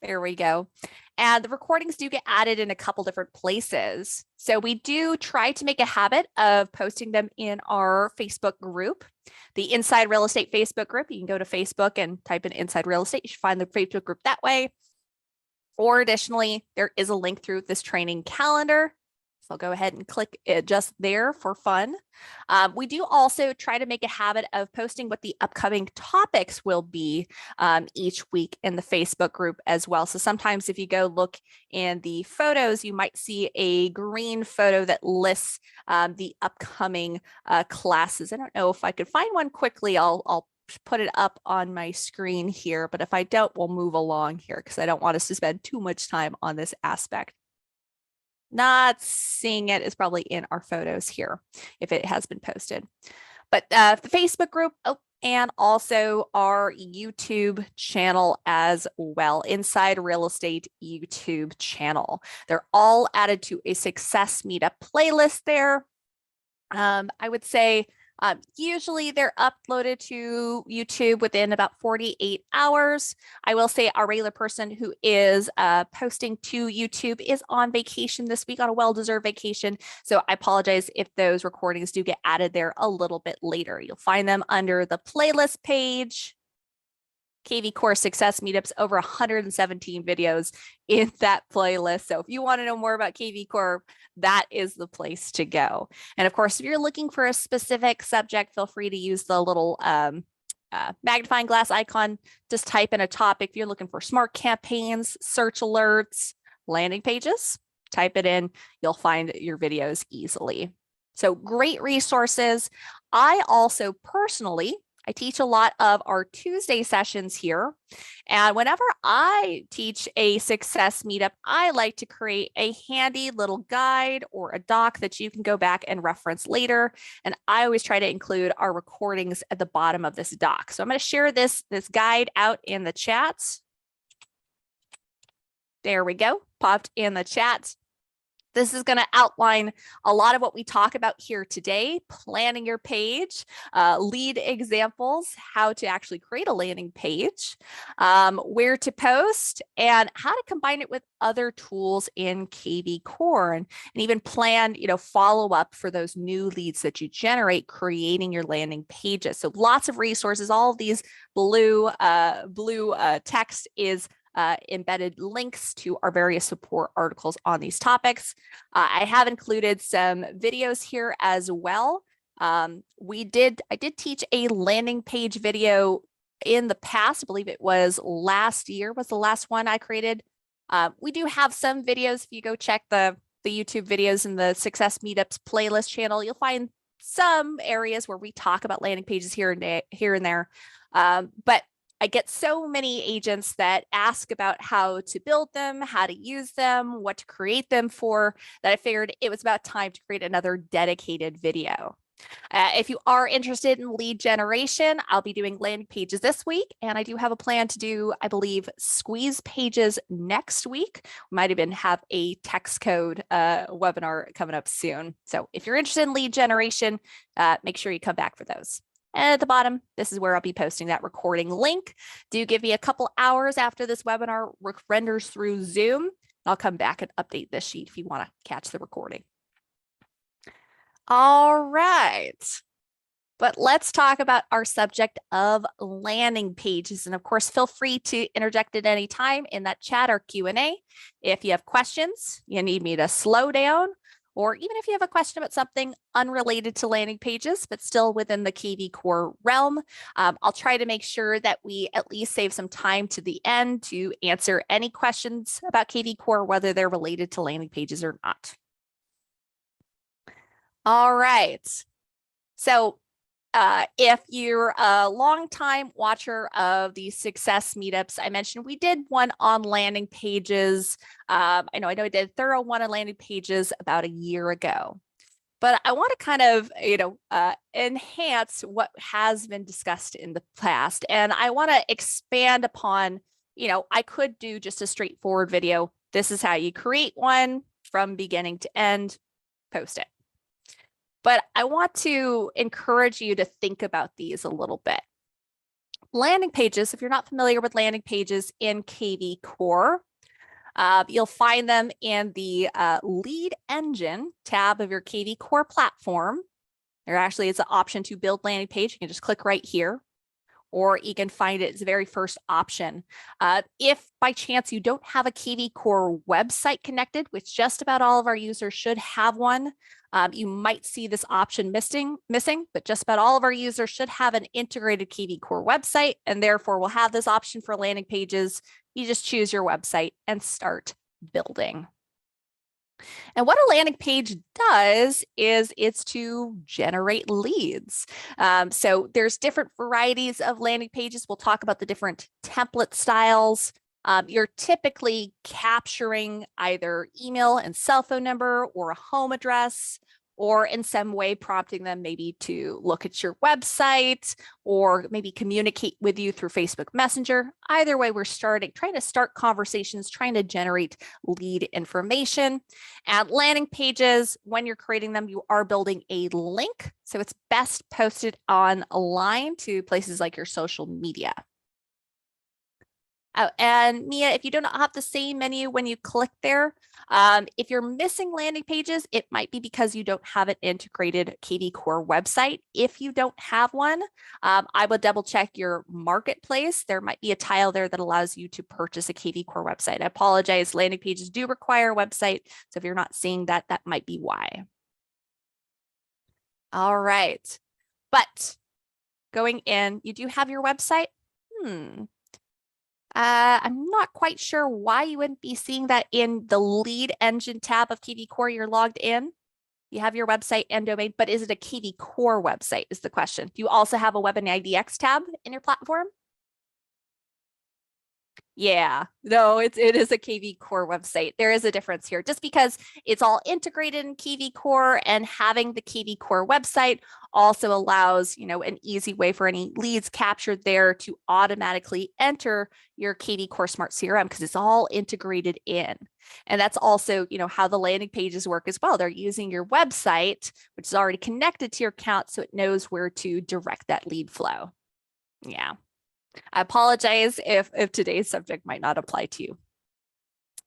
There we go. And the recordings do get added in a couple different places. So we do try to make a habit of posting them in our Facebook group, the Inside Real Estate Facebook group. You can go to Facebook and type in Inside Real Estate. You should find the Facebook group that way. Or additionally, there is a link through this training calendar. So I'll go ahead and click it just there for fun. We do also try to make a habit of posting what the upcoming topics will be each week in the Facebook group as well. So sometimes if you go look in the photos, you might see a green photo that lists the upcoming classes. I don't know if I could find one quickly. I'll put it up on my screen here, but if I don't, we'll move along here because I don't want us to spend too much time on this aspect. Not seeing it is probably in our photos here if it has been posted. But the Facebook group, and also our YouTube channel as well, Inside Real Estate YouTube channel. They're all added to a Success Meetup playlist there. I would say usually they're uploaded to YouTube within about 48 hours. I will say our regular person who is posting to YouTube is on vacation this week, on a well-deserved vacation. So I apologize if those recordings do get added there a little bit later. You'll find them under the playlist page. KV Core Success Meetups, over 117 videos in that playlist. So if you want to know more about KV Core, that is the place to go. And of course, if you're looking for a specific subject, feel free to use the little magnifying glass icon. Just type in a topic. If you're looking for smart campaigns, search alerts, landing pages, type it in. You'll find your videos easily. So great resources. I also personally, I teach a lot of our Tuesday sessions here. And whenever I teach a success meetup, I like to create a handy little guide or a doc that you can go back and reference later. And I always try to include our recordings at the bottom of this doc. So I'm going to share this guide out in the chats. There we go, popped in the chat. This is going to outline a lot of what we talk about here today: planning your page, lead examples, how to actually create a landing page, where to post, and how to combine it with other tools in KV Core, and even plan, follow up for those new leads that you generate creating your landing pages. So lots of resources. All of these blue text is embedded links to our various support articles on these topics. I have included some videos here as well. I did teach a landing page video in the past. I believe it was last year was the last one I created. We do have some videos. If you go check the YouTube videos in the Success Meetups playlist channel, you'll find some areas where we talk about landing pages here and there. But I get so many agents that ask about how to build them, how to use them, what to create them for, that I figured it was about time to create another dedicated video. If you are interested in lead generation, I'll be doing landing pages this week, and I do have a plan to do, I believe, squeeze pages next week. We might even have a text code webinar coming up soon. So if you're interested in lead generation, make sure you come back for those. And at the bottom, this is where I'll be posting that recording link. Do give me a couple hours after this webinar renders through Zoom. I'll come back and update this sheet if you want to catch the recording. All right. But let's talk about our subject of landing pages. And of course, feel free to interject at any time in that chat or Q&A. If you have questions, you need me to slow down, or even if you have a question about something unrelated to landing pages, but still within the KV Core realm, I'll try to make sure that we at least save some time to the end to answer any questions about KV Core, whether they're related to landing pages or not. All right. So if you're a longtime watcher of the Success Meetups, I mentioned we did one on landing pages. I know I did a thorough one on landing pages about a year ago, but I want to kind of, enhance what has been discussed in the past. And I want to expand upon, I could do just a straightforward video. This is how you create one from beginning to end, post it. But I want to encourage you to think about these a little bit. landing pages, if you're not familiar with landing pages in KV Core, you'll find them in the lead engine tab of your KV Core platform. There actually is an option to build landing page. You can just click right here, or you can find it as the very first option. If by chance you don't have a KV Core website connected, which just about all of our users should have one, you might see this option missing, but just about all of our users should have an integrated KV Core website, and therefore will have this option for landing pages. You just choose your website and start building. And what a landing page does is it's to generate leads. So there's different varieties of landing pages. We'll talk about the different template styles. You're typically capturing either email and cell phone number or a home address, or in some way prompting them maybe to look at your website or maybe communicate with you through Facebook Messenger. Either way, we're trying to start conversations, trying to generate lead information. And landing pages, when you're creating them, you are building a link. So it's best posted online to places like your social media. And Mia, if you don't have the same menu when you click there, if you're missing landing pages, it might be because you don't have an integrated KV Core website. If you don't have one, I would double check your marketplace. There might be a tile there that allows you to purchase a KV Core website. I apologize, landing pages do require a website. So if you're not seeing that, that might be why. All right, but going in, you do have your website. I'm not quite sure why you wouldn't be seeing that in the lead engine tab of KV Core. You're logged in. You have your website and domain, but is it a KV Core website is the question. Do you also have a Web and IDX tab in your platform? Yeah, no, it is a KV Core website. There is a difference here just because it's all integrated in KV Core, and having the KV Core website also allows, an easy way for any leads captured there to automatically enter your KV Core Smart CRM because it's all integrated in. And that's also, how the landing pages work as well. They're using your website, which is already connected to your account, so it knows where to direct that lead flow. Yeah. I apologize if today's subject might not apply to you,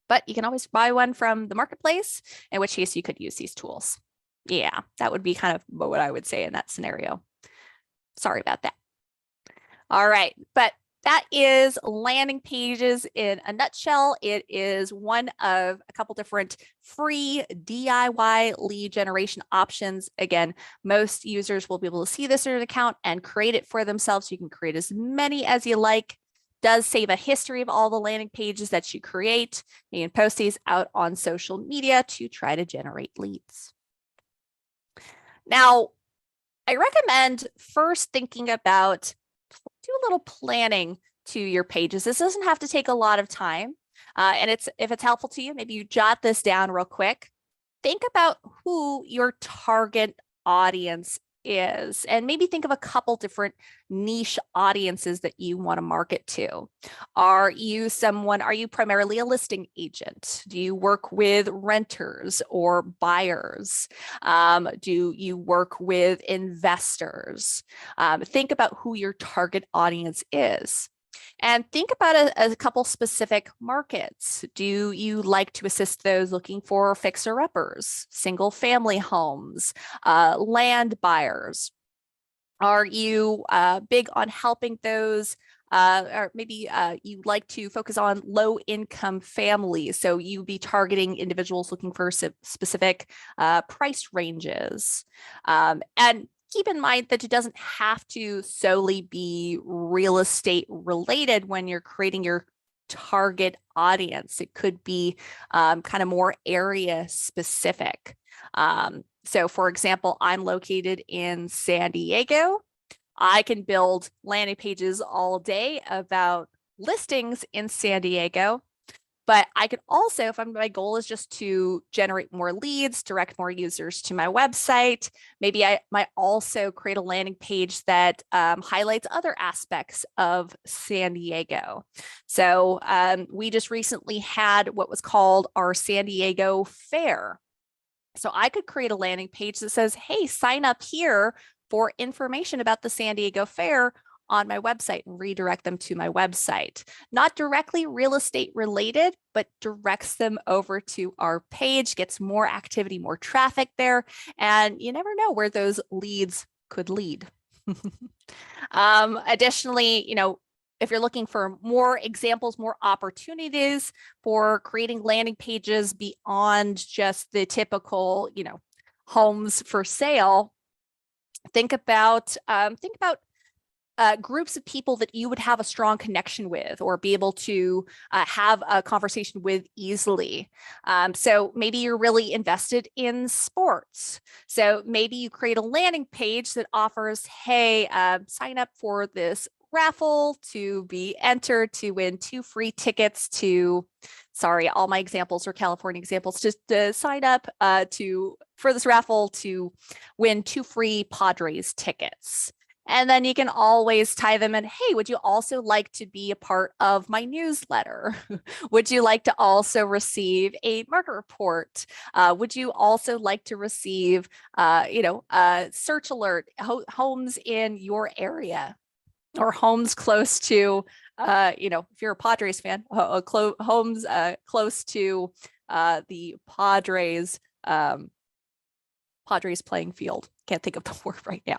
but you can always buy one from the marketplace, in which case you could use these tools. Yeah, that would be kind of what I would say in that scenario. Sorry about that. All right, but that is landing pages in a nutshell. It is one of a couple different free DIY lead generation options. Again, most users will be able to see this in an account and create it for themselves. You can create as many as you like. Does save a history of all the landing pages that you create. You can post these out on social media to try to generate leads. Now, I recommend first thinking about do a little planning to your pages. This doesn't have to take a lot of time. And if it's helpful to you, maybe you jot this down real quick. Think about who your target audience is, and maybe think of a couple different niche audiences that you want to market to. Are you primarily a listing agent? Do you work with renters or buyers? Do you work with investors? Think about who your target audience is. And think about a couple specific markets. Do you like to assist those looking for fixer-uppers, single family homes, land buyers? Are you big on helping those, or maybe you like to focus on low income families? So you be targeting individuals looking for specific price ranges. And keep in mind that it doesn't have to solely be real estate related when you're creating your target audience. It could be kind of more area specific. So for example, I'm located in San Diego. I can build landing pages all day about listings in San Diego. But I could also, if my goal is just to generate more leads, direct more users to my website, maybe I might also create a landing page that highlights other aspects of San Diego. So we just recently had what was called our San Diego Fair. So I could create a landing page that says, hey, sign up here for information about the San Diego Fair on my website and redirect them to my website. Not directly real estate related, but directs them over to our page, gets more activity, more traffic there, and you never know where those leads could lead. Additionally, if you're looking for more examples, more opportunities for creating landing pages beyond just the typical, homes for sale, think about groups of people that you would have a strong connection with or be able to have a conversation with easily. So maybe you're really invested in sports. So maybe you create a landing page that offers, hey, sign up for this raffle to be entered to win 2 free tickets to, sorry, all my examples are California examples, just to sign up for this raffle to win 2 free Padres tickets. And then you can always tie them in. Hey, would you also like to be a part of my newsletter? Would you like to also receive a market report? Would you also like to receive, a search alert, homes in your area or homes close to, if you're a Padres fan, homes close to the Padres playing field. Can't think of the word right now,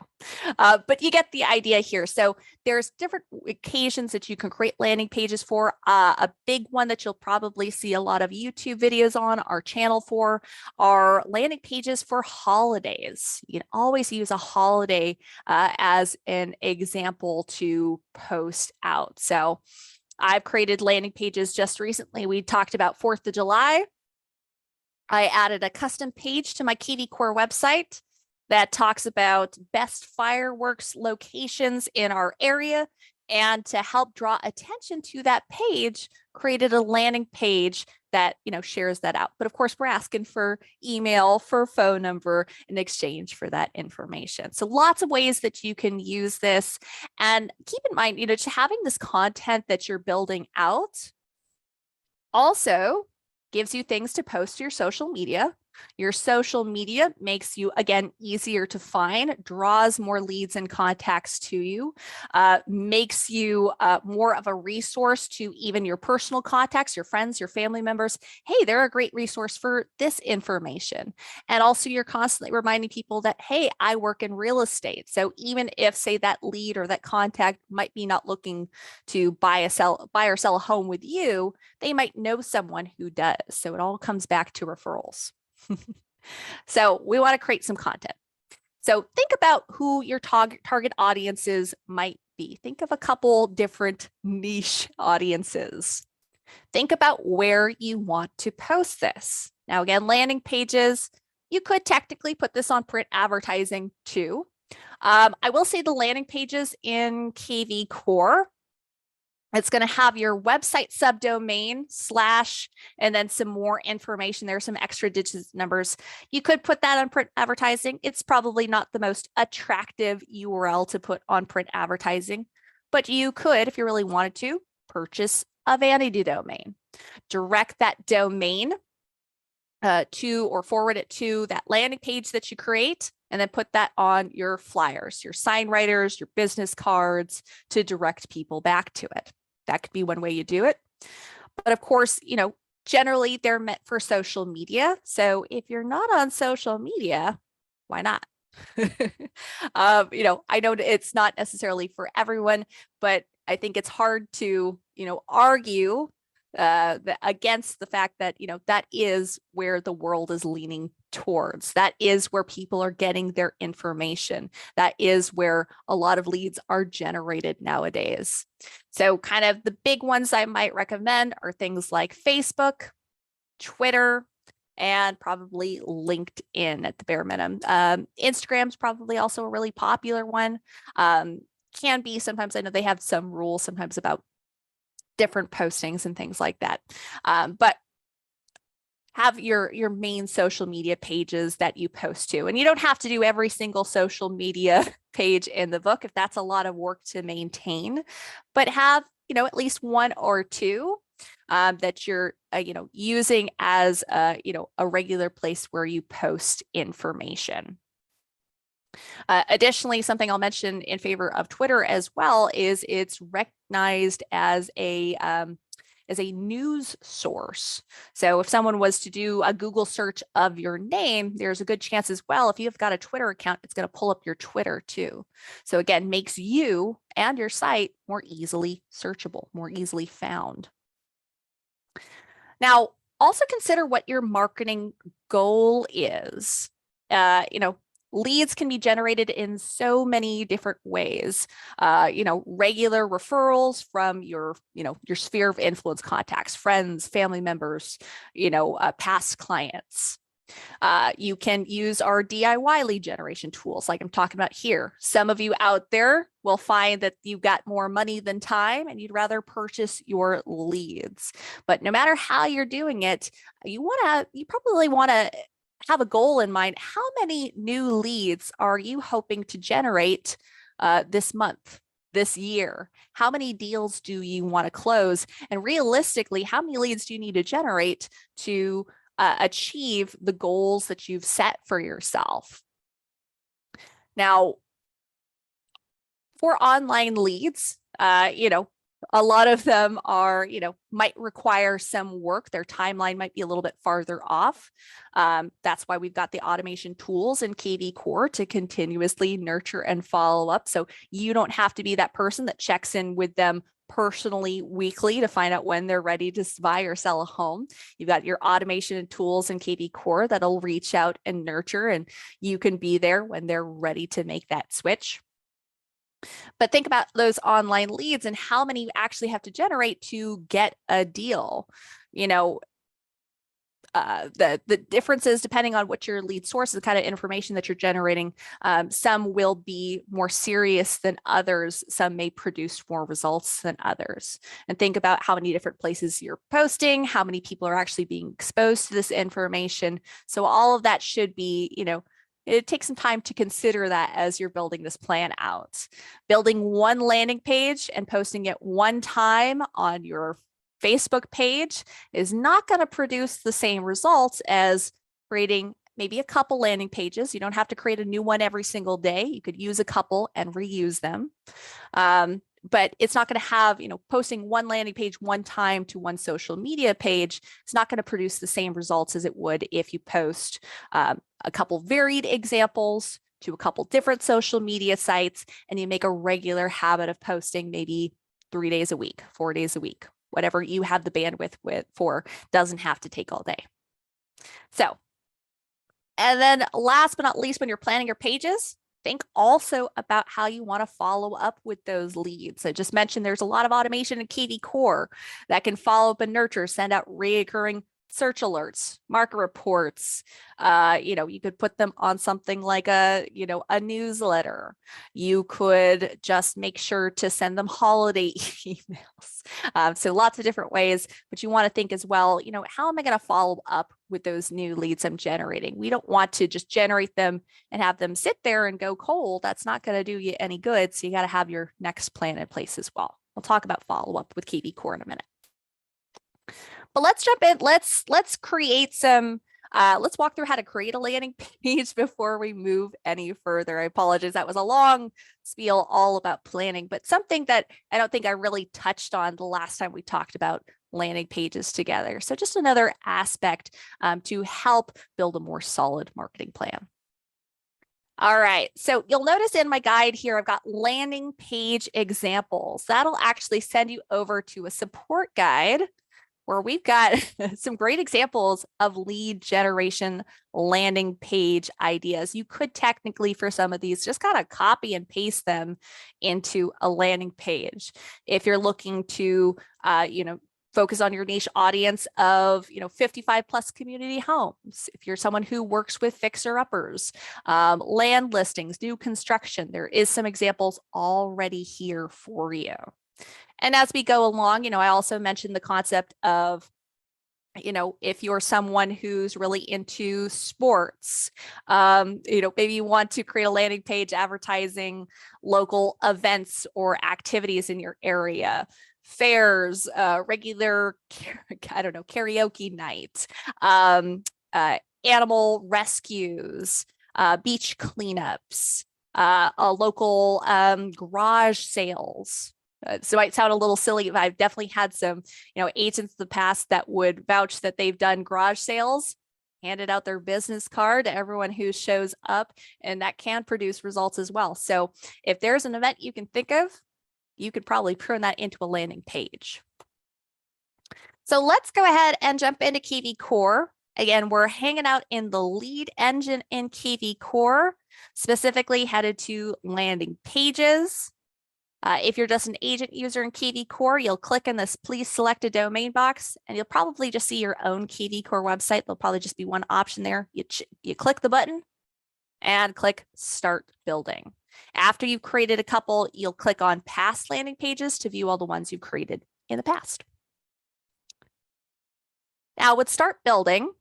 but you get the idea here. So there's different occasions that you can create landing pages for. A big one that you'll probably see a lot of YouTube videos on our channel for are landing pages for holidays. You can always use a holiday as an example to post out. So I've created landing pages just recently. We talked about 4th of July. I added a custom page to my KV Core website that talks about best fireworks locations in our area. And to help draw attention to that page, created a landing page that, shares that out. But of course, we're asking for email, for phone number in exchange for that information. So lots of ways that you can use this. And keep in mind, having this content that you're building out also gives you things to post to your social media. Your social media makes you, again, easier to find, draws more leads and contacts to you, makes you more of a resource to even your personal contacts, your friends, your family members. Hey, they're a great resource for this information. And also you're constantly reminding people that, hey, I work in real estate. So even if, say, that lead or that contact might be not looking to buy or sell a home with you, they might know someone who does. So it all comes back to referrals. So we want to create some content. So think about who your target audiences might be. Think of a couple different niche audiences. Think about where you want to post this. Now, again, landing pages, you could technically put this on print advertising too. I will say the landing pages in KV Core, it's going to have your website subdomain / and then some more information. There's some extra digits numbers. You could put that on print advertising. It's probably not the most attractive URL to put on print advertising, but you could, if you really wanted to, purchase a vanity domain, direct that domain to or forward it to that landing page that you create, and then put that on your flyers, your sign writers, your business cards to direct people back to it. That could be one way you do it. But of course, generally they're meant for social media. So if you're not on social media, why not? I know it's not necessarily for everyone, but I think it's hard to, argue against the fact that, that is where the world is leaning towards. That is where people are getting their information. That is where a lot of leads are generated nowadays. So kind of the big ones I might recommend are things like Facebook, Twitter, and probably LinkedIn at the bare minimum. Instagram's probably also a really popular one. Can be sometimes. I know they have some rules sometimes about different postings and things like that. But have your main social media pages that you post to. And you don't have to do every single social media page in the book if that's a lot of work to maintain, but have, at least one or two that you're, using as, a regular place where you post information. Additionally, something I'll mention in favor of Twitter as well is it's recognized as a news source. So if someone was to do a Google search of your name, there's a good chance as well, if you've got a Twitter account, it's going to pull up your Twitter too. So again, makes you and your site more easily searchable, more easily found. Now, also consider what your marketing goal is. Leads can be generated in so many different ways. Regular referrals from your sphere of influence contacts, friends, family members, past clients. You can use our DIY lead generation tools like I'm talking about here. Some of you out there will find that you've got more money than time and you'd rather purchase your leads. But no matter how you're doing it, you probably want to have a goal in mind. How many new leads are you hoping to generate this month? This year? How many deals do you want to close? And realistically, how many leads do you need to generate to achieve the goals that you've set for yourself? Now, for online leads, a lot of them are, might require some work. Their timeline might be a little bit farther off. That's why we've got the automation tools in KV Core to continuously nurture and follow up. So you don't have to be that person that checks in with them personally weekly to find out when they're ready to buy or sell a home. You've got your automation tools in KV Core that'll reach out and nurture, and you can be there when they're ready to make that switch. But think about those online leads and how many you actually have to generate to get a deal. The differences depending on what your lead source is, the kind of information that you're generating. Some will be more serious than others. Some may produce more results than others. And think about how many different places you're posting, how many people are actually being exposed to this information. So all of that should be, it takes some time to consider that as you're building this plan out. Building one landing page and posting it one time on your Facebook page is not going to produce the same results as creating maybe a couple landing pages. You don't have to create a new one every single day. You could use a couple and reuse them. But it's not going to have, posting one landing page one time to one social media page. It's not going to produce the same results as it would if you post a couple varied examples to a couple different social media sites, and you make a regular habit of posting maybe 3 days a week, 4 days a week. Whatever you have the bandwidth for, doesn't have to take all day. So, and then last but not least, when you're planning your pages, think also about how you want to follow up with those leads. I just mentioned there's a lot of automation in KV Core that can follow up and nurture, send out recurring search alerts, market reports. You could put them on something like a newsletter. You could just make sure to send them holiday emails. So lots of different ways, but you want to think as well, how am I going to follow up with those new leads I'm generating? We don't want to just generate them and have them sit there and go cold. That's not going to do you any good. So you got to have your next plan in place as well. We'll talk about follow up with KV Core in a minute. But let's jump in. Let's create some, let's walk through how to create a landing page before we move any further. I apologize. That was a long spiel all about planning, but something that I don't think I really touched on the last time we talked about landing pages together. So just another aspect to help build a more solid marketing plan. All right, so you'll notice in my guide here, I've got landing page examples. That'll actually send you over to a support guide where we've got some great examples of lead generation landing page ideas. You could technically, for some of these, just kind of copy and paste them into a landing page. If you're looking to, focus on your niche audience of, 55 plus community homes. If you're someone who works with fixer uppers, land listings, new construction, there is some examples already here for you. And as we go along, I also mentioned the concept of, if you're someone who's really into sports, maybe you want to create a landing page advertising local events or activities in your area, fairs, regular, karaoke night, animal rescues, beach cleanups, a local garage sales. So it might sound a little silly, but I've definitely had some, agents in the past that would vouch that they've done garage sales, handed out their business card to everyone who shows up, and that can produce results as well. So if there's an event you can think of, you could probably turn that into a landing page. So let's go ahead and jump into KV Core. Again, we're hanging out in the lead engine in KV Core, specifically headed to landing pages. If you're just an agent user in KV Core, you'll click in this please select a domain box, and you'll probably just see your own KV Core website. There'll probably just be one option there. You click the button and click start building. After you've created a couple, you'll click on past landing pages to view all the ones you've created in the past. Now with start building,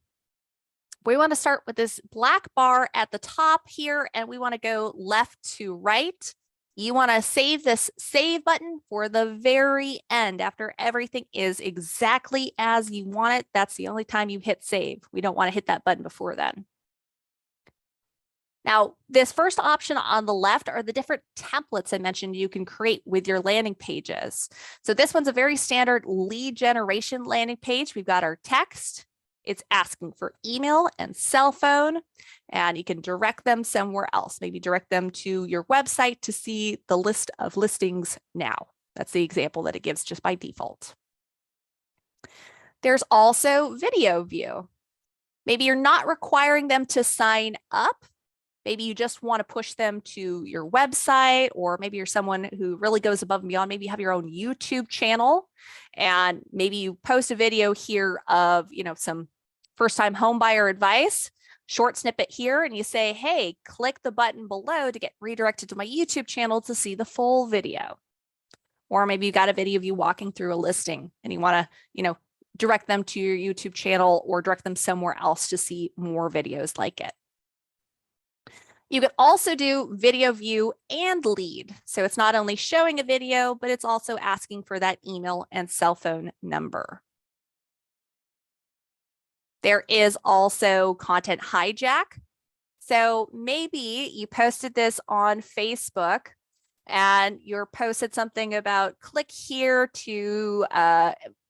we want to start with this black bar at the top here, and we want to go left to right. You want to save this save button for the very end after everything is exactly as you want it. That's the only time you hit save. We don't want to hit that button before then. Now, this first option on the left are the different templates I mentioned you can create with your landing pages. So this one's a very standard lead generation landing page. We've got our text. It's asking for email and cell phone, and you can direct them somewhere else. Maybe direct them to your website to see the list of listings now. That's the example that it gives just by default. There's also video view. Maybe you're not requiring them to sign up. Maybe you just want to push them to your website, or maybe you're someone who really goes above and beyond. Maybe you have your own YouTube channel, and maybe you post a video here of, some first-time home buyer advice, short snippet here, and you say, hey, click the button below to get redirected to my YouTube channel to see the full video. Or maybe you got a video of you walking through a listing and you want to, direct them to your YouTube channel or direct them somewhere else to see more videos like it. You can also do video view and lead. So it's not only showing a video, but it's also asking for that email and cell phone number. There is also content hijack. So maybe you posted this on Facebook and your post said something about click here to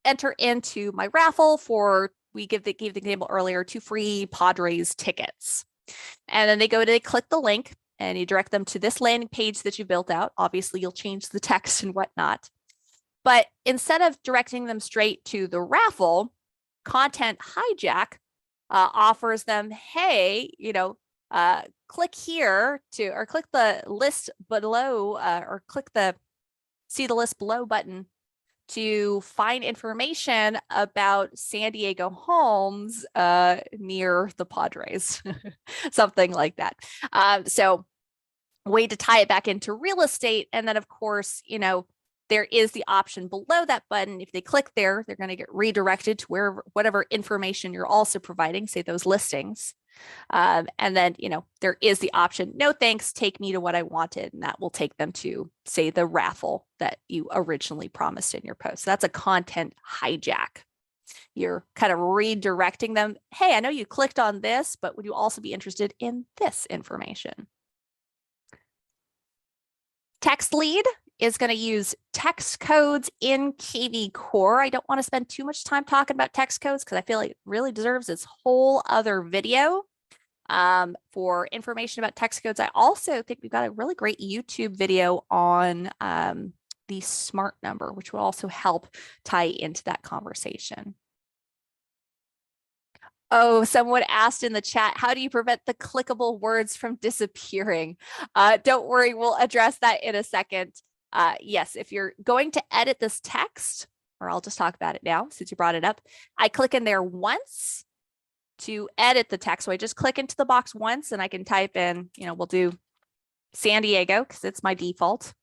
enter into my raffle for, we gave the example earlier, 2 free Padres tickets. And then they click the link and you direct them to this landing page that you built out. Obviously, you'll change the text and whatnot. But instead of directing them straight to the raffle, content hijack offers them, hey, click here to, or click the list below, or click the see the list below button to find information about San Diego homes near the Padres, something like that. So way to tie it back into real estate. And then of course, there is the option below that button. If they click there, they're going to get redirected to whatever information you're also providing, say those listings. And then, there is the option, no thanks, take me to what I wanted. And that will take them to, say, the raffle that you originally promised in your post. So that's a content hijack. You're kind of redirecting them. Hey, I know you clicked on this, but would you also be interested in this information? Text lead is going to use text codes in KV Core. I don't want to spend too much time talking about text codes because I feel like it really deserves its whole other video. For information about text codes, I also think we've got a really great YouTube video on the smart number, which will also help tie into that conversation. Oh, someone asked in the chat, how do you prevent the clickable words from disappearing? Don't worry, we'll address that in a second. Yes, if you're going to edit this text, or I'll just talk about it now since you brought it up, I click in there once to edit the text. So I just click into the box once and I can type in, we'll do San Diego because it's my default.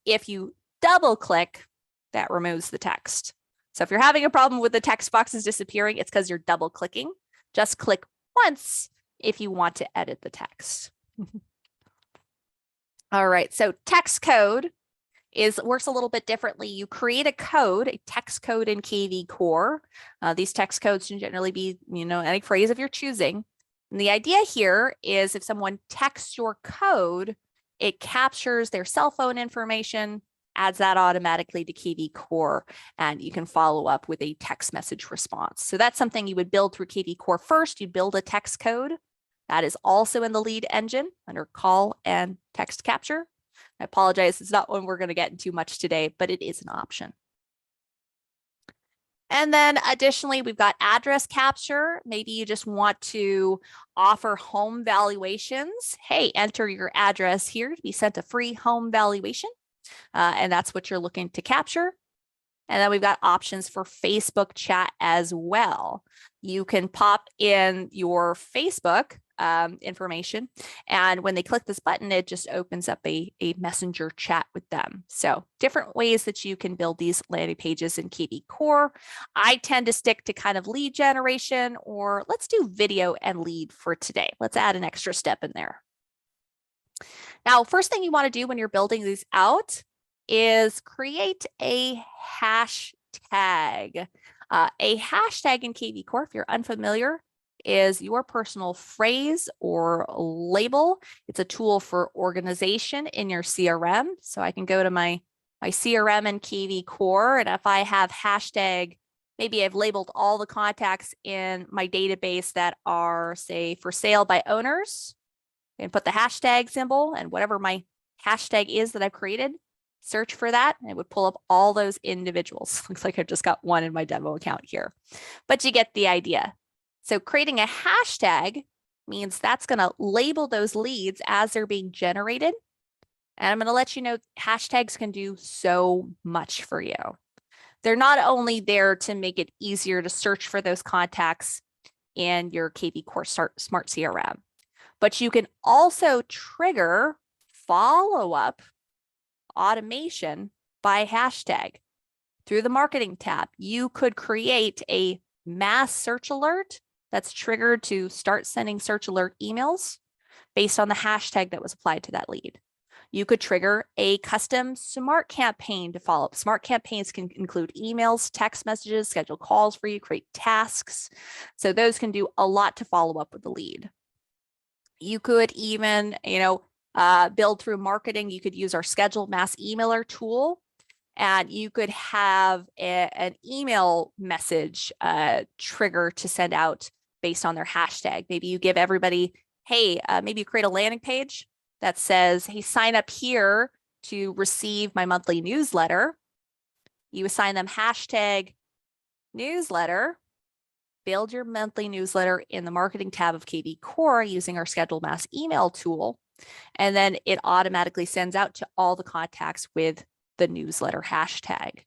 If you double click, that removes the text. So if you're having a problem with the text boxes disappearing, it's because you're double clicking. Just click once if you want to edit the text. All right, so text code works a little bit differently. You create a code, a text code in KV Core. These text codes can generally be, any phrase of your choosing. And the idea here is if someone texts your code, it captures their cell phone information, adds that automatically to KV Core, and you can follow up with a text message response. So that's something you would build through KV Core first. You'd build a text code. That is also in the lead engine under call and text capture. I apologize, it's not one we're going to get into much today, but it is an option. And then additionally, we've got address capture. Maybe you just want to offer home valuations. Hey, enter your address here to be sent a free home valuation. And that's what you're looking to capture. And then we've got options for Facebook chat as well. You can pop in your Facebook information, and when they click this button, it just opens up a messenger chat with them. So different ways that you can build these landing pages in KV Core. I tend to stick to kind of lead generation, or let's do video and lead for today. Let's add an extra step in there. Now, first thing you want to do when you're building these out is create a hashtag. A hashtag in KV Core, if you're unfamiliar, is your personal phrase or label. It's a tool for organization in your CRM. So I can go to my CRM in KV Core, and if I have hashtag, maybe I've labeled all the contacts in my database that are, say, for sale by owners, and put the hashtag symbol and whatever my hashtag is that I've created, search for that, and it would pull up all those individuals. Looks like I've just got one in my demo account here, but you get the idea. So creating a hashtag means that's going to label those leads as they're being generated. And I'm going to let you know hashtags can do so much for you. They're not only there to make it easier to search for those contacts in your KV Core Smart CRM, but you can also trigger follow-up automation by hashtag. Through the marketing tab, you could create a mass search alert that's triggered to start sending search alert emails based on the hashtag that was applied to that lead. You could trigger a custom smart campaign to follow up. Smart campaigns can include emails, text messages, schedule calls for you, create tasks. So those can do a lot to follow up with the lead. You could even, build through marketing. You could use our schedule mass emailer tool, and you could have an email message trigger to send out based on their hashtag. Maybe you give everybody, hey, maybe you create a landing page that says, hey, sign up here to receive my monthly newsletter. You assign them hashtag newsletter, build your monthly newsletter in the marketing tab of KV Core using our schedule mass email tool. And then it automatically sends out to all the contacts with the newsletter hashtag.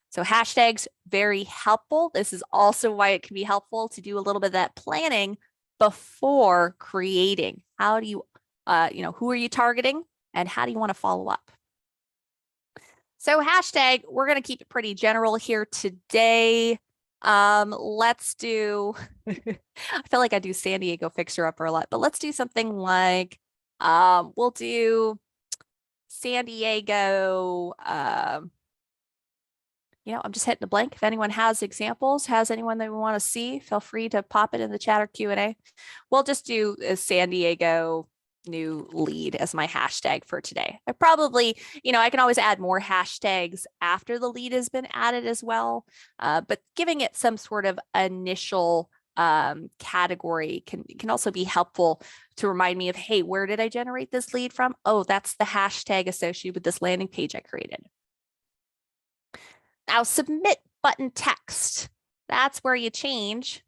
So hashtags, very helpful. This is also why it can be helpful to do a little bit of that planning before creating. How do you, who are you targeting and how do you want to follow up? So hashtag, we're going to keep it pretty general here today. Let's do, I feel like I do San Diego Fixer Upper a lot, but let's do something like, we'll do San Diego, I'm just hitting a blank. If anyone has examples, has anyone that we want to see, feel free to pop it in the chat or Q&A. We'll just do a San Diego new lead as my hashtag for today. I probably, I can always add more hashtags after the lead has been added as well, but giving it some sort of initial category can also be helpful to remind me of, hey, where did I generate this lead from? Oh, that's the hashtag associated with this landing page I created. Now, submit button text. That's where you change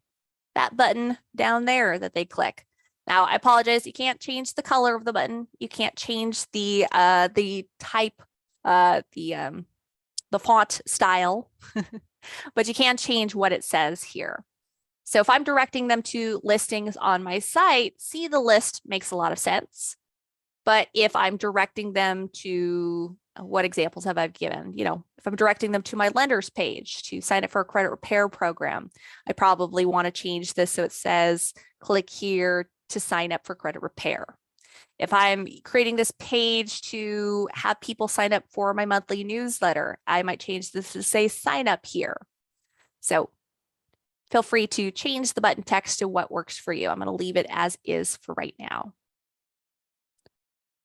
that button down there that they click. Now, I apologize, you can't change the color of the button. You can't change the type, the font style, but you can change what it says here. So if I'm directing them to listings on my site, see the list makes a lot of sense. But if I'm directing them to, what examples have I given? If I'm directing them to my lender's page to sign up for a credit repair program, I probably want to change this so it says, click here to sign up for credit repair. If I'm creating this page to have people sign up for my monthly newsletter, I might change this to say, sign up here. So feel free to change the button text to what works for you. I'm going to leave it as is for right now.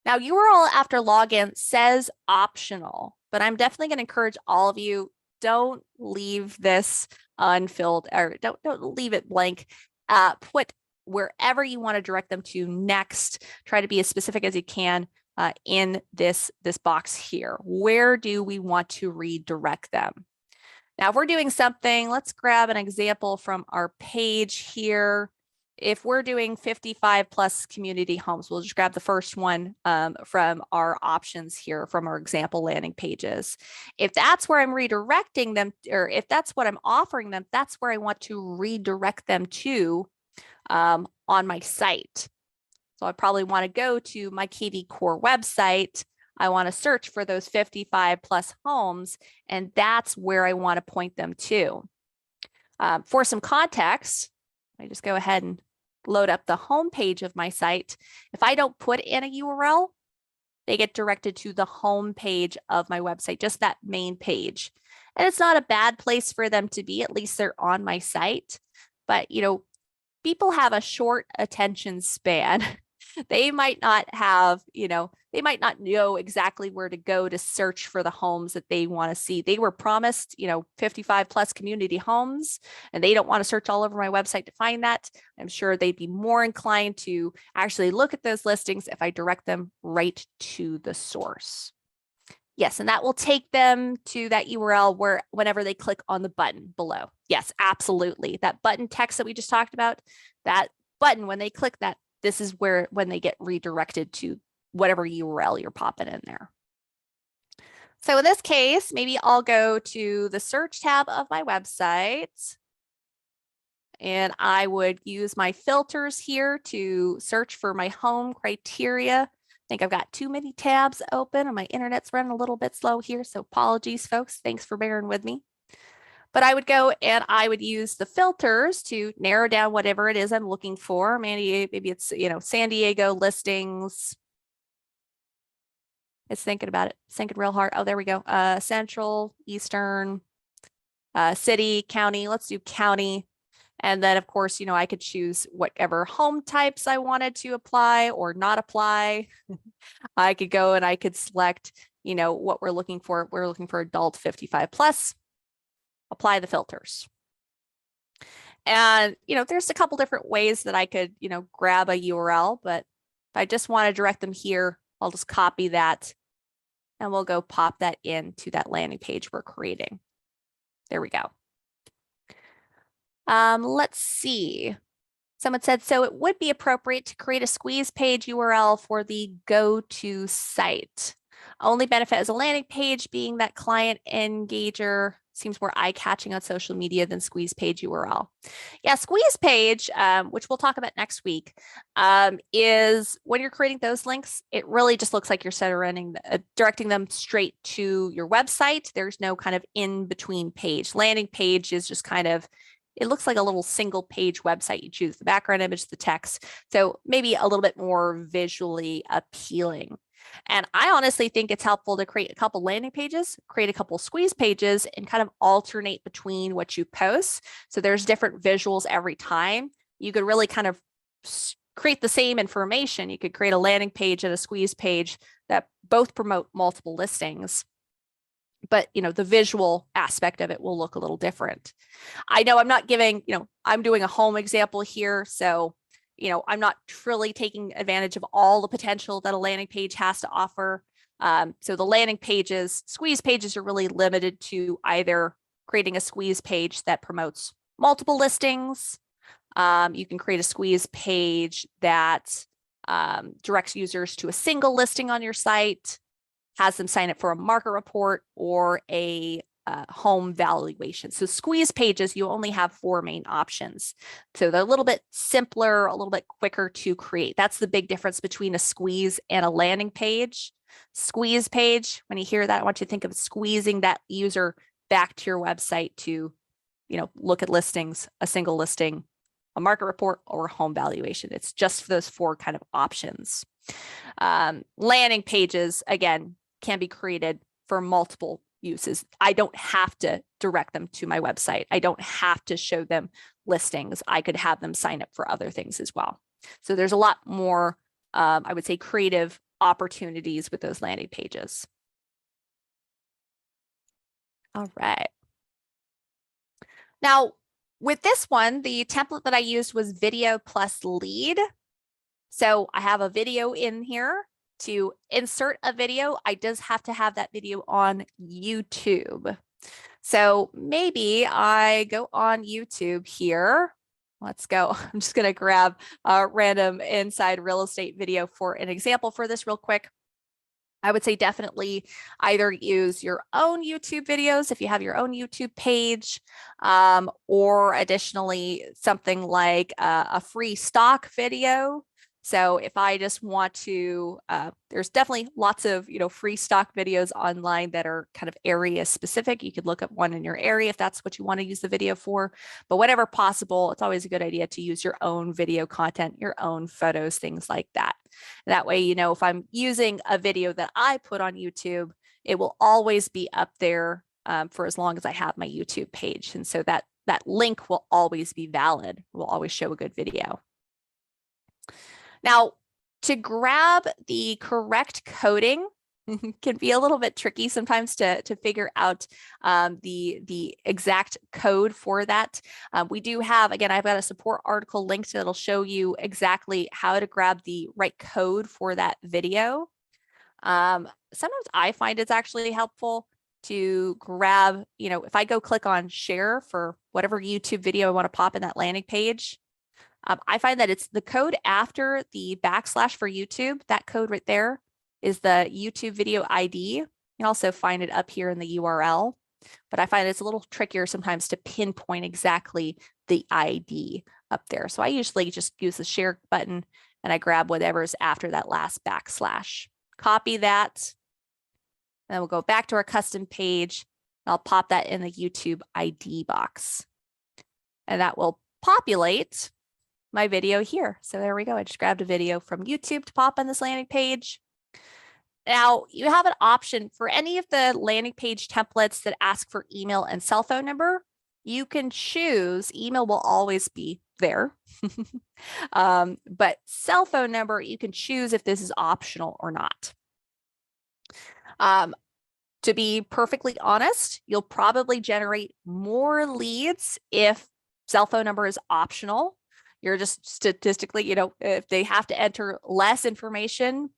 Now, URL after login says optional, but I'm definitely going to encourage all of you, don't leave this unfilled, or don't leave it blank. Put wherever you want to direct them to next. Try to be as specific as you can in this box here. Where do we want to redirect them? Now, if we're doing something, let's grab an example from our page here. If we're doing 55 plus community homes, we'll just grab the first one from our options here from our example landing pages. If that's where I'm redirecting them, or if that's what I'm offering them, that's where I want to redirect them to on my site. So I probably want to go to my KV Core website. I want to search for those 55 plus homes, and that's where I want to point them to. For some context, I just go ahead and load up the home page of my site. If I don't put in a URL, they get directed to the home page of my website, just that main page. And it's not a bad place for them to be, at least they're on my site. But, you know, people have a short attention span. They might not have, you know, they might not know exactly where to go to search for the homes that they want to see. They were promised, you know, 55 plus community homes, and they don't want to search all over my website to find that. I'm sure they'd be more inclined to actually look at those listings if I direct them right to the source. Yes, and that will take them to that URL where whenever they click on the button below. Yes, absolutely. That button text that we just talked about, that button, when they click that, this is where when they get redirected to whatever URL you're popping in there. So in this case, maybe I'll go to the search tab of my website, and I would use my filters here to search for my home criteria. I think I've got too many tabs open and my internet's running a little bit slow here. So apologies, folks. Thanks for bearing with me. But I would go and I would use the filters to narrow down whatever it is I'm looking for. Maybe it's, you know, San Diego listings. It's thinking about it, thinking real hard. Oh, there we go. Central, Eastern, city, county. Let's do county. And then, of course, you know, I could choose whatever home types I wanted to apply or not apply. I could go and I could select, you know, what we're looking for. We're looking for adult 55 plus. Apply the filters. And, you know, there's a couple different ways that I could, you know, grab a URL, but if I just want to direct them here, I'll just copy that and we'll go pop that into that landing page we're creating. There we go. Let's see. Someone said, so it would be appropriate to create a squeeze page URL for the go-to site. Only benefit as a landing page being that client engager seems more eye-catching on social media than squeeze page URL. Yeah, squeeze page, which we'll talk about next week, is when you're creating those links, it really just looks like you're directing them straight to your website. There's no kind of in-between page. Landing page is just kind of, it looks like a little single page website. You choose the background image, the text. So maybe a little bit more visually appealing. And I honestly think it's helpful to create a couple landing pages, create a couple squeeze pages, and kind of alternate between what you post. So there's different visuals every time. You could really kind of create the same information. You could create a landing page and a squeeze page that both promote multiple listings. But, you know, the visual aspect of it will look a little different. I know I'm not giving, you know, I'm doing a home example here. So, you know, I'm not truly taking advantage of all the potential that a landing page has to offer. So the landing pages, squeeze pages are really limited to either creating a squeeze page that promotes multiple listings. You can create a squeeze page that directs users to a single listing on your site, has them sign up for a market report or a home valuation. So squeeze pages, you only have 4 main options. So they're a little bit simpler, a little bit quicker to create. That's the big difference between a squeeze and a landing page. Squeeze page, when you hear that, I want you to think of squeezing that user back to your website to, you know, look at listings, a single listing, a market report, or a home valuation. It's just those 4 kind of options. Landing pages, again, can be created for multiple, uses. I don't have to direct them to my website. I don't have to show them listings. I could have them sign up for other things as well. So there's a lot more, I would say, creative opportunities with those landing pages. All right. Now, with this one, the template that I used was video plus lead. So I have a video in here. To insert a video, I just have to have that video on YouTube. So maybe I go on YouTube here. Let's go. I'm just going to grab a random inside real estate video for an example for this real quick. I would say definitely either use your own YouTube videos if you have your own YouTube page, or additionally something like a free stock video. So if I just want to, there's definitely lots of, free stock videos online that are kind of area specific. You could look up one in your area if that's what you want to use the video for. But whenever possible, it's always a good idea to use your own video content, your own photos, things like that. That way, if I'm using a video that I put on YouTube, it will always be up there for as long as I have my YouTube page. And so that link will always be valid. It will always show a good video. Now, to grab the correct coding can be a little bit tricky sometimes to figure out the exact code for that. We do have, again, I've got a support article linked that'll show you exactly how to grab the right code for that video. Sometimes I find it's actually helpful to grab, if I go click on share for whatever YouTube video I want to pop in that landing page, I find that it's the code after the / for YouTube. That code right there is the YouTube video ID. You can also find it up here in the URL, but I find it's a little trickier sometimes to pinpoint exactly the ID up there. So I usually just use the share button and I grab whatever's after that last /. Copy that. And then we'll go back to our custom page. And I'll pop that in the YouTube ID box. And that will populate my video here. So there we go. I just grabbed a video from YouTube to pop on this landing page. Now you have an option for any of the landing page templates that ask for email and cell phone number. You can choose, email will always be there, but cell phone number, you can choose if this is optional or not. To be perfectly honest, you'll probably generate more leads if cell phone number is optional. You're just statistically, if they have to enter less information,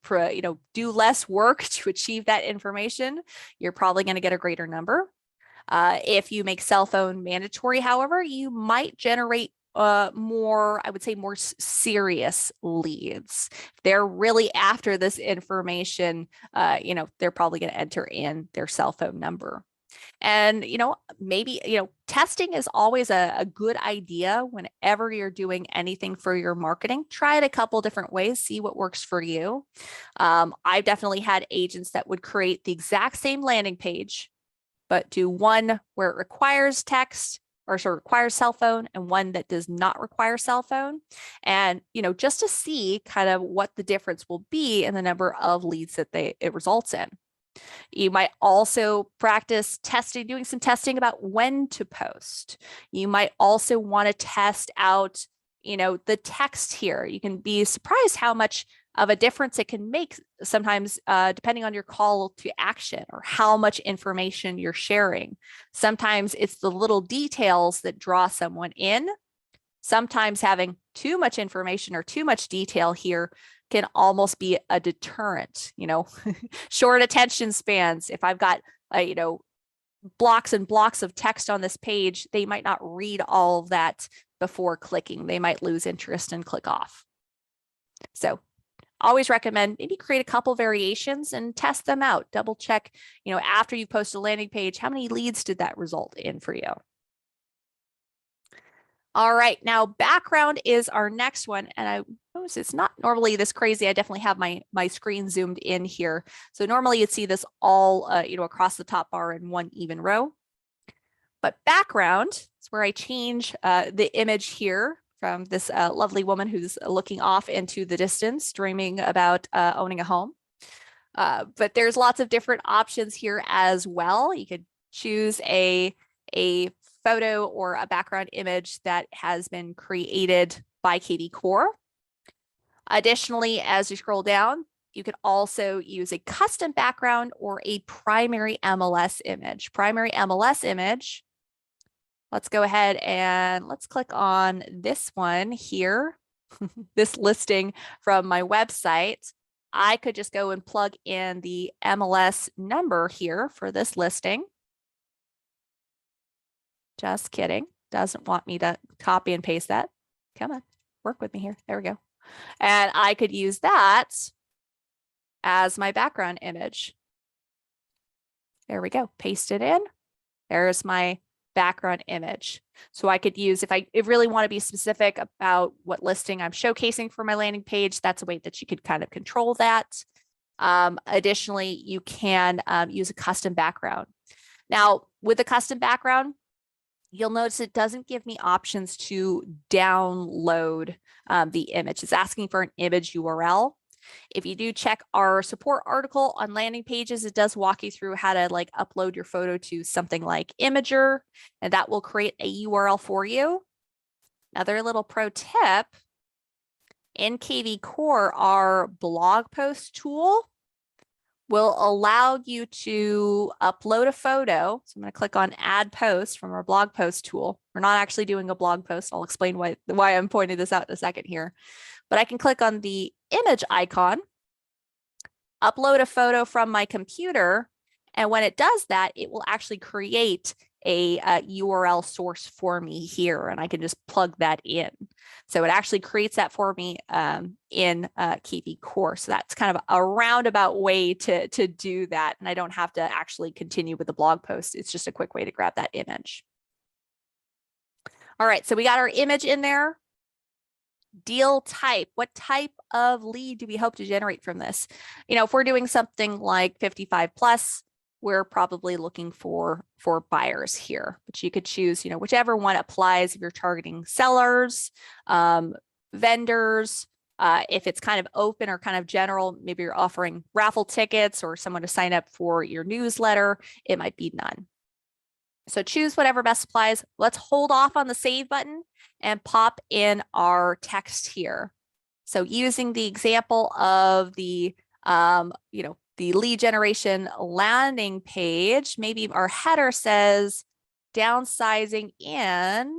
do less work to achieve that information, you're probably going to get a greater number. If you make cell phone mandatory, however, you might generate more, I would say, more serious leads. If they're really after this information, they're probably going to enter in their cell phone number. And, maybe, testing is always a good idea whenever you're doing anything for your marketing. Try it a couple different ways, see what works for you. I've definitely had agents that would create the exact same landing page, but do one where it requires text or requires cell phone and one that does not require cell phone. And, just to see kind of what the difference will be in the number of leads that it results in. You might also practice doing some testing about when to post. You might also want to test out, the text here. You can be surprised how much of a difference it can make sometimes, depending on your call to action or how much information you're sharing. Sometimes it's the little details that draw someone in. Sometimes having too much information or too much detail here can almost be a deterrent, short attention spans. If I've got, blocks and blocks of text on this page, they might not read all of that before clicking. They might lose interest and click off. So always recommend maybe create a couple variations and test them out. Double check, after you post a landing page, how many leads did that result in for you? All right, now background is our next one. And I notice it's not normally this crazy. I definitely have my screen zoomed in here. So normally you'd see this all, across the top bar in one even row. But background is where I change the image here from this lovely woman who's looking off into the distance, dreaming about owning a home. But there's lots of different options here as well. You could choose a photo or a background image that has been created by KV Core. Additionally, as you scroll down, you could also use a custom background or a primary MLS image. Primary MLS image. Let's go ahead and let's click on this one here, this listing from my website. I could just go and plug in the MLS number here for this listing. Just kidding. Doesn't want me to copy and paste that. Come on, work with me here. There we go. And I could use that as my background image. There we go. Paste it in. There's my background image. So I could use, if I really want to be specific about what listing I'm showcasing for my landing page, that's a way that you could kind of control that. Additionally, you can use a custom background. Now, with a custom background, you'll notice it doesn't give me options to download the image. It's asking for an image URL. If you do check our support article on landing pages, it does walk you through how to like upload your photo to something like Imager, and that will create a URL for you. Another little pro tip, in KV Core, our blog post tool will allow you to upload a photo. So I'm going to click on add post from our blog post tool. We're not actually doing a blog post. I'll explain why I'm pointing this out in a second here. But I can click on the image icon, upload a photo from my computer, and when it does that, it will actually create a URL source for me here, and I can just plug that in. So it actually creates that for me in KV Core. So that's kind of a roundabout way to do that, and I don't have to actually continue with the blog post. It's just a quick way to grab that image. All right, so we got our image in there. Deal type. What type of lead do we hope to generate from this? You know, if we're doing something like 55 plus, we're probably looking for buyers here, but you could choose, you know, whichever one applies if you're targeting sellers, vendors. If it's kind of open or kind of general, maybe you're offering raffle tickets or someone to sign up for your newsletter, it might be none. So choose whatever best applies. Let's hold off on the save button and pop in our text here. So using the example of the, you know, the lead generation landing page, maybe our header says downsizing in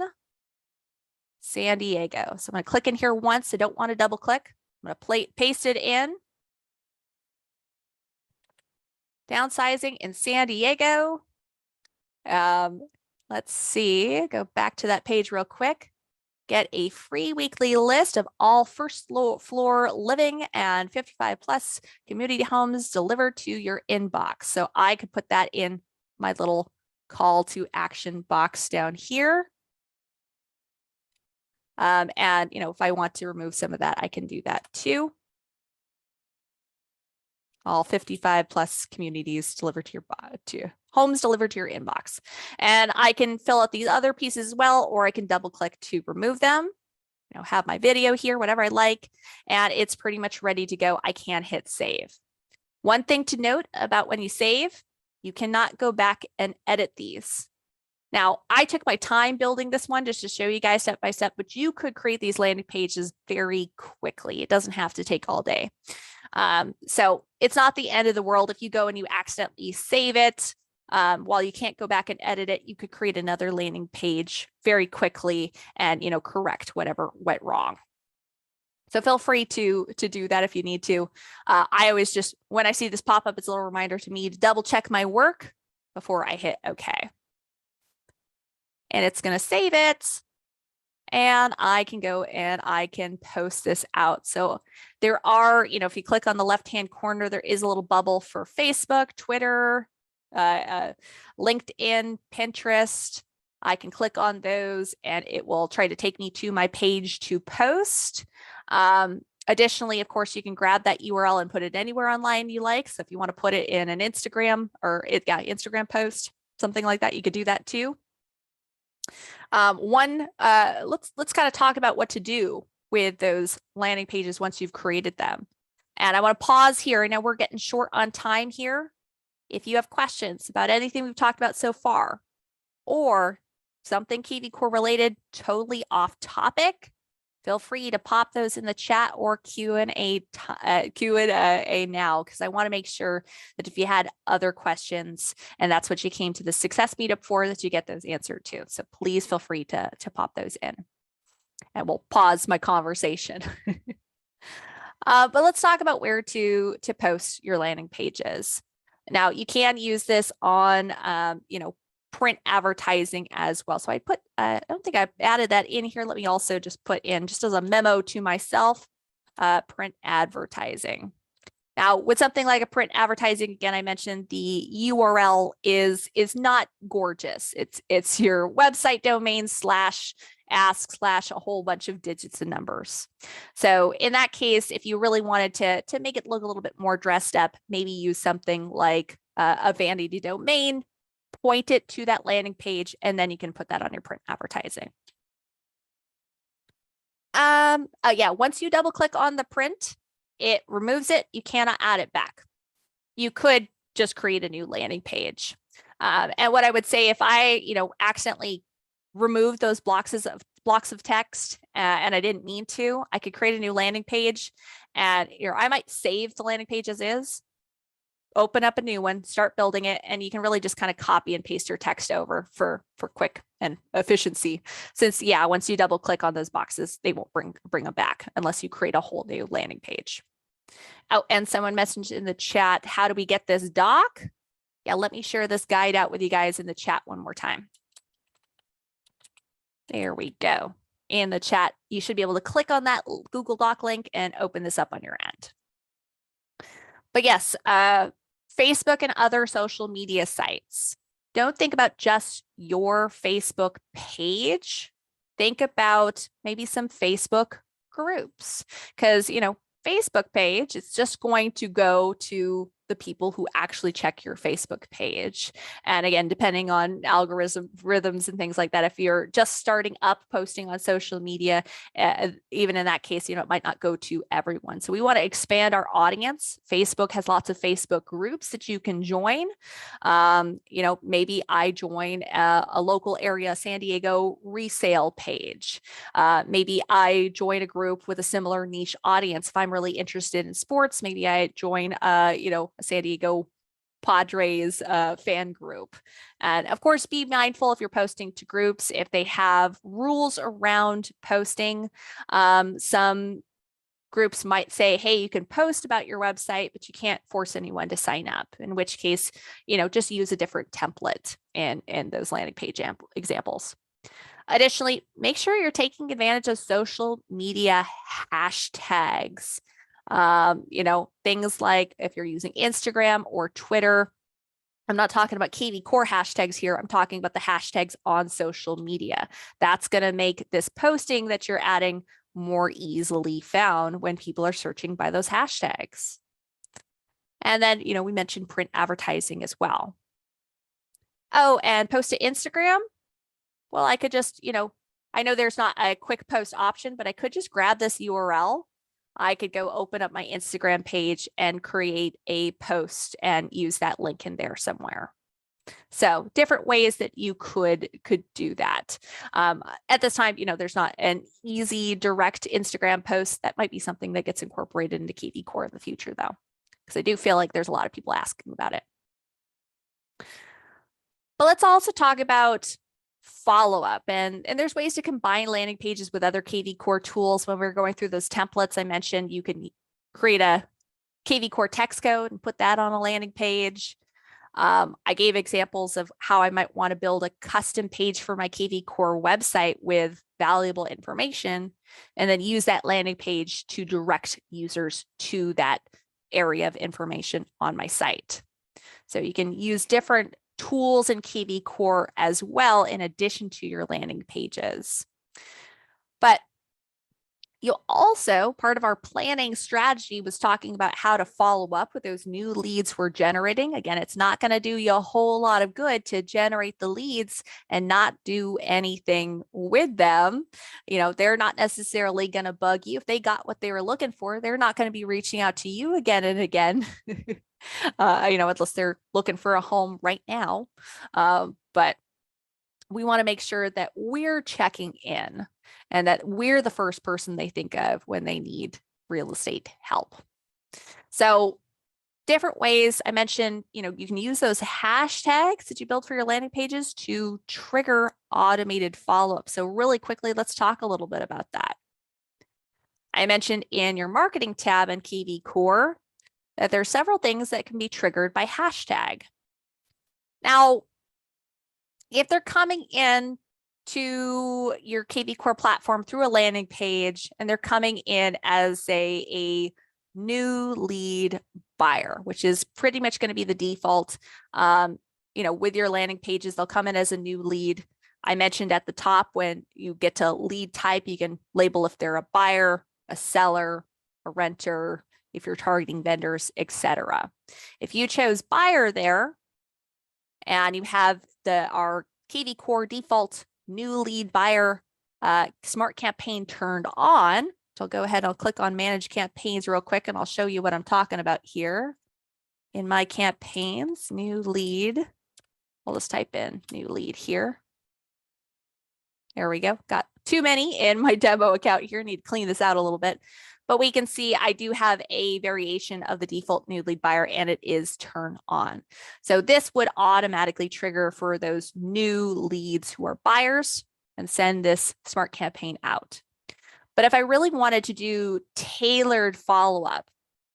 San Diego. So I'm going to click in here once. I don't want to double click. I'm going to paste it in. Downsizing in San Diego. Let's see, go back to that page real quick. Get a free weekly list of all first floor living and 55 plus community homes delivered to your inbox. So I could put that in my little call to action box down here. And, you know, if I want to remove some of that, I can do that too. All 55 plus communities delivered to your homes delivered to your inbox. And I can fill out these other pieces as well, or I can double click to remove them. You know, have my video here, whatever I like, and it's pretty much ready to go. I can hit save. One thing to note about when you save, you cannot go back and edit these. Now, I took my time building this one just to show you guys step by step, but you could create these landing pages very quickly. It doesn't have to take all day. So it's not the end of the world if you go and you accidentally save it. While you can't go back and edit it, you could create another landing page very quickly and, you know, correct whatever went wrong. So feel free to do that if you need to. I always just, when I see this pop up, it's a little reminder to me to double check my work before I hit OK. And it's going to save it. And I can go and I can post this out. So there are, you know, if you click on the left-hand corner, there is a little bubble for Facebook, Twitter, LinkedIn, Pinterest. I can click on those and it will try to take me to my page to post. Additionally, of course, you can grab that URL and put it anywhere online you like. So if you want to put it in an Instagram or Instagram post, something like that, you could do that too. Let's kind of talk about what to do with those landing pages once you've created them. And I want to pause here. I know we're getting short on time here. If you have questions about anything we've talked about so far, or something KV Core related, totally off topic, feel free to pop those in the chat or Q&A now, because I want to make sure that if you had other questions and that's what you came to the Success Meetup for, that you get those answered too. So please feel free to pop those in. And we'll pause my conversation. But let's talk about where to post your landing pages. Now, you can use this on, print advertising as well. So I don't think I added that in here. Let me also just put in, just as a memo to myself, print advertising. Now, with something like a print advertising, again, I mentioned the URL is not gorgeous. It's your website domain / ask / a whole bunch of digits and numbers. So in that case, if you really wanted to make it look a little bit more dressed up, maybe use something like a vanity domain, point it to that landing page, and then you can put that on your print advertising. Once you double click on the print, it removes it. You cannot add it back. You could just create a new landing page. And what I would say, if I, accidentally remove those blocks of text and I didn't mean to, I could create a new landing page, and I might save the landing page as is, open up a new one, start building it, and you can really just kind of copy and paste your text over for quick and efficiency. Since once you double click on those boxes, they won't bring them back unless you create a whole new landing page. Oh, and someone messaged in the chat, how do we get this doc? Yeah, let me share this guide out with you guys in the chat one more time. There we go. In the chat, you should be able to click on that Google Doc link and open this up on your end. But yes, Facebook and other social media sites. Don't think about just your Facebook page. Think about maybe some Facebook groups, because, Facebook page, it's just going to go to the people who actually check your Facebook page. And again, depending on rhythms and things like that, if you're just starting up posting on social media, even in that case, it might not go to everyone. So we want to expand our audience. Facebook has lots of Facebook groups that you can join. Maybe I join a local area San Diego resale page. Maybe I join a group with a similar niche audience. If I'm really interested in sports, maybe I join a San Diego Padres fan group. And of course, be mindful if you're posting to groups, if they have rules around posting. Some groups might say, hey, you can post about your website, but you can't force anyone to sign up, in which case, just use a different template in those landing page examples. Additionally, make sure you're taking advantage of social media hashtags. Things like if you're using Instagram or Twitter. I'm not talking about KV Core hashtags here. I'm talking about the hashtags on social media. That's going to make this posting that you're adding more easily found when people are searching by those hashtags. And then, we mentioned print advertising as well. Oh, and post to Instagram. Well, I could just, I know there's not a quick post option, but I could just grab this URL. I could go open up my Instagram page and create a post and use that link in there somewhere. So different ways that you could do that. At this time, there's not an easy direct Instagram post. That might be something that gets incorporated into KV Core in the future, though, because I do feel like there's a lot of people asking about it. But let's also talk about follow-up, and there's ways to combine landing pages with other KV Core tools. When we're going through those templates I mentioned, you can create a KV Core text code and put that on a landing page. I gave examples of how I might want to build a custom page for my KV Core website with valuable information, and then use that landing page to direct users to that area of information on my site. So you can use different tools in KV Core as well, in addition to your landing pages. But You'll also, part of our planning strategy was talking about how to follow up with those new leads we're generating. Again, it's not going to do you a whole lot of good to generate the leads and not do anything with them. They're not necessarily going to bug you. If they got what they were looking for, they're not going to be reaching out to you again and again. Unless they're looking for a home right now. But we want to make sure that we're checking in and that we're the first person they think of when they need real estate help. So different ways I mentioned, you can use those hashtags that you build for your landing pages to trigger automated follow-up. So really quickly, let's talk a little bit about that. I mentioned in your marketing tab in KV Core that there are several things that can be triggered by hashtag. Now, if they're coming in to your KV Core platform through a landing page and they're coming in as a new lead buyer, which is pretty much going to be the default, with your landing pages, they'll come in as a new lead. I mentioned at the top, when you get to lead type, you can label if they're a buyer, a seller, a renter, if you're targeting vendors, etc. If you chose buyer there and you have our KV Core default new lead buyer smart campaign turned on, so I'll go ahead, I'll click on manage campaigns real quick and I'll show you what I'm talking about here. In my campaigns, new lead, I'll just type in new lead here. There we go. Got too many in my demo account here. Need to clean this out a little bit. But we can see I do have a variation of the default new lead buyer and it is turned on. So this would automatically trigger for those new leads who are buyers and send this smart campaign out. But if I really wanted to do tailored follow-up,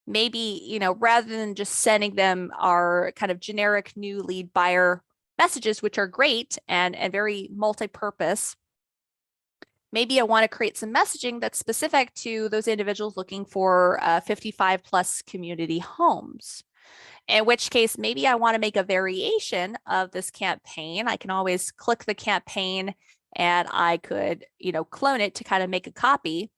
maybe, rather than just sending them our kind of generic new lead buyer messages, which are great and very multi-purpose, maybe I want to create some messaging that's specific to those individuals looking for 55 plus community homes. In which case, maybe I want to make a variation of this campaign. I can always click the campaign and I could, clone it to kind of make a copy.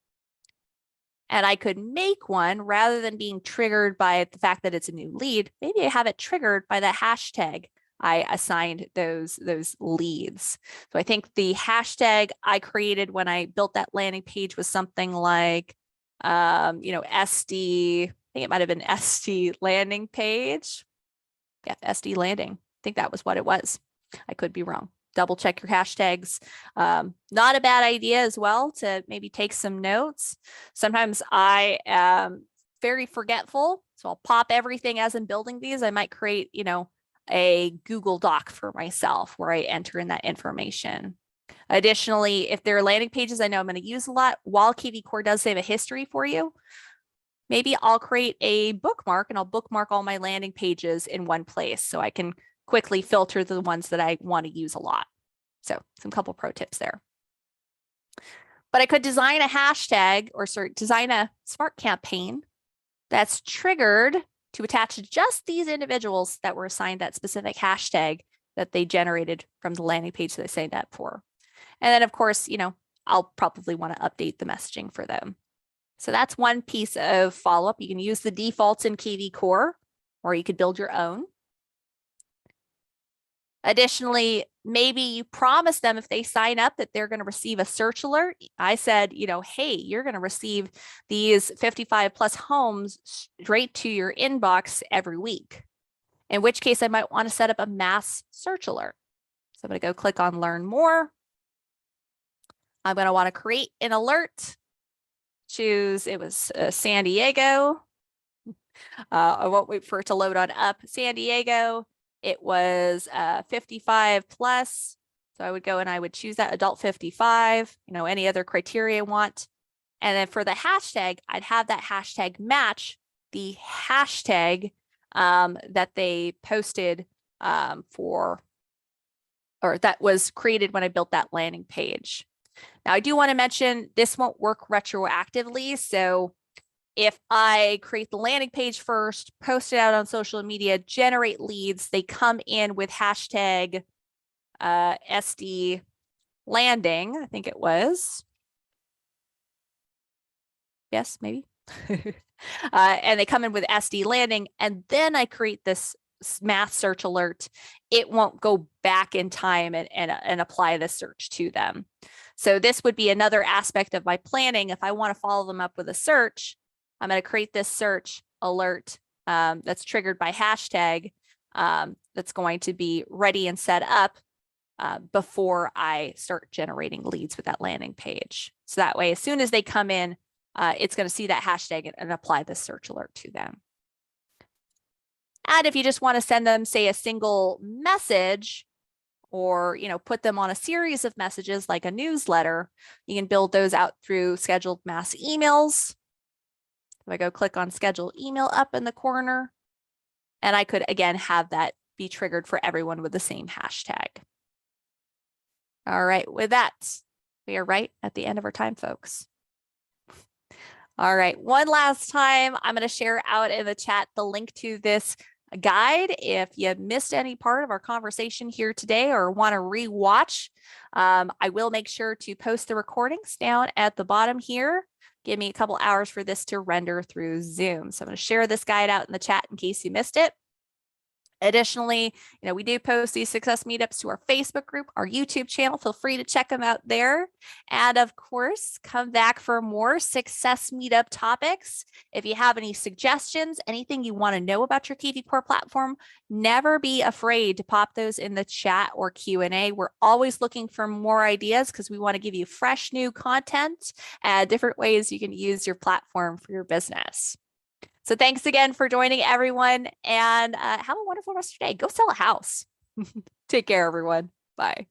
And I could make one rather than being triggered by the fact that it's a new lead. Maybe I have it triggered by the hashtag I assigned those leads. So I think the hashtag I created when I built that landing page was something like, SD, I think it might have been SD landing page. Yeah, SD landing. I think that was what it was. I could be wrong. Double check your hashtags. Not a bad idea as well to maybe take some notes. Sometimes I am very forgetful, so I'll pop everything as I'm building these. I might create, a Google Doc for myself where I enter in that information. Additionally, if there are landing pages I know I'm going to use a lot, while KV Core does save a history for you, maybe I'll create a bookmark and I'll bookmark all my landing pages in one place so I can quickly filter the ones that I want to use a lot. So some couple pro tips there. But I could design a hashtag design a smart campaign that's triggered to attach to just these individuals that were assigned that specific hashtag that they generated from the landing page that they signed up for. And then of course, I'll probably want to update the messaging for them. So that's one piece of follow-up. You can use the defaults in KV Core, or you could build your own. Additionally, maybe you promise them if they sign up that they're going to receive a search alert. I said, hey, you're going to receive these 55 plus homes straight to your inbox every week. In which case I might want to set up a mass search alert. So I'm going to go click on learn more. I'm going to want to create an alert. Choose, it was San Diego. I won't wait for it to load on up. San Diego. It was 55 plus. So I would go and I would choose that adult 55, any other criteria I want. And then for the hashtag, I'd have that hashtag match the hashtag that they posted or that was created when I built that landing page. Now, I do want to mention this won't work retroactively. So if I create the landing page first, post it out on social media, generate leads, they come in with hashtag SD landing, I think it was. Yes, maybe. And they come in with SD landing, and then I create this mass search alert. It won't go back in time and apply the search to them. So this would be another aspect of my planning. If I want to follow them up with a search, I'm going to create this search alert that's triggered by hashtag that's going to be ready and set up before I start generating leads with that landing page. So that way, as soon as they come in, it's going to see that hashtag and apply the search alert to them. And if you just want to send them, say, a single message, or put them on a series of messages like a newsletter, you can build those out through scheduled mass emails. If I go click on schedule email up in the corner, and I could again have that be triggered for everyone with the same hashtag. All right, with that, we are right at the end of our time, folks. All right, one last time, I'm going to share out in the chat the link to this guide. If you missed any part of our conversation here today or want to re-watch, I will make sure to post the recordings down at the bottom here. Give me a couple hours for this to render through Zoom. So I'm going to share this guide out in the chat in case you missed it. Additionally, we do post these success meetups to our Facebook group, our YouTube channel. Feel free to check them out there. And of course, come back for more success meetup topics. If you have any suggestions, anything you want to know about your kvCORE platform, never be afraid to pop those in the chat or Q&A. We're always looking for more ideas because we want to give you fresh new content and different ways you can use your platform for your business. So thanks again for joining, everyone, and have a wonderful rest of your day. Go sell a house. Take care, everyone. Bye.